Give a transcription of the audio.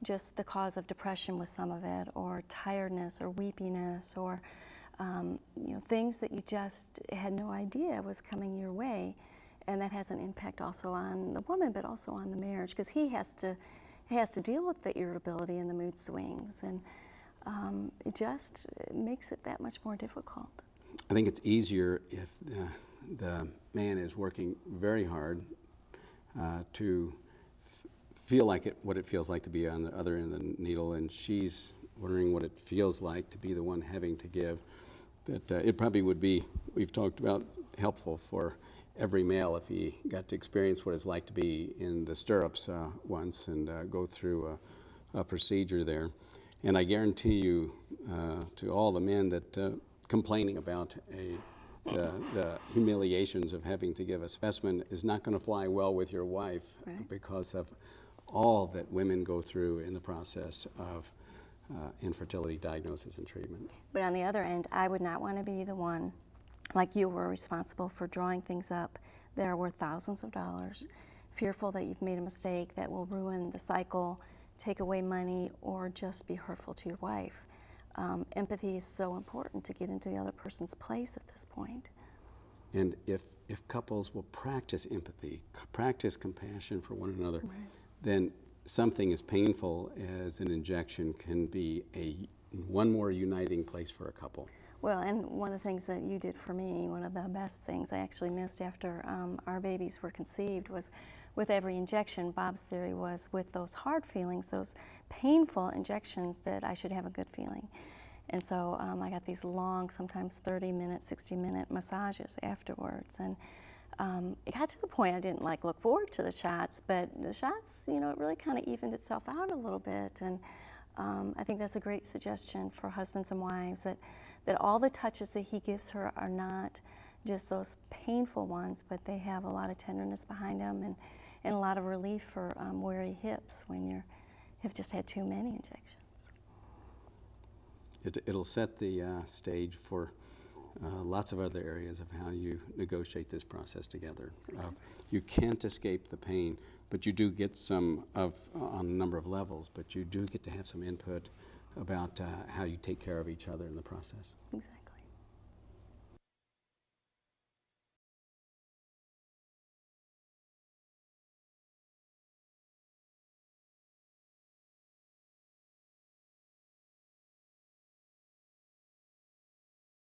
just the cause of depression with some of it, or tiredness, or weepiness, or things that you just had no idea was coming your way. And that has an impact also on the woman, but also on the marriage, because he has to deal with the irritability and the mood swings, and it just makes it that much more difficult. I think it's easier if the man is working very hard to feel like what it feels like to be on the other end of the needle, and she's wondering what it feels like to be the one having to give. That it probably would be, we've talked about, helpful for every male if he got to experience what it's like to be in the stirrups once and go through a procedure there. And I guarantee you, to all the men that complaining about the humiliations of having to give a specimen is not going to fly well with your wife, right, because of all that women go through in the process of infertility diagnosis and treatment. But on the other end, I would not want to be the one, like you were, responsible for drawing things up that are worth thousands of dollars, fearful that you've made a mistake that will ruin the cycle, take away money, or just be hurtful to your wife. Empathy is so important to get into the other person's place at this point. And if couples will practice empathy, practice compassion for one another, right, then something as painful as an injection can be one more uniting place for a couple. Well, and one of the things that you did for me, one of the best things I actually missed after our babies were conceived, was with every injection, Bob's theory was with those hard feelings, those painful injections, that I should have a good feeling. And so I got these long, sometimes 30-minute, 60-minute massages afterwards. And it got to the point I didn't look forward to the shots, but the shots, it really kind of evened itself out a little bit. And I think that's a great suggestion for husbands and wives, that all the touches that he gives her are not just those painful ones, but they have a lot of tenderness behind them, and a lot of relief for weary hips when you have just had too many injections. It'll set the stage for lots of other areas of how you negotiate this process together. You can't escape the pain, but you do get some on a number of levels, but you do get to have some input about how you take care of each other in the process. Exactly.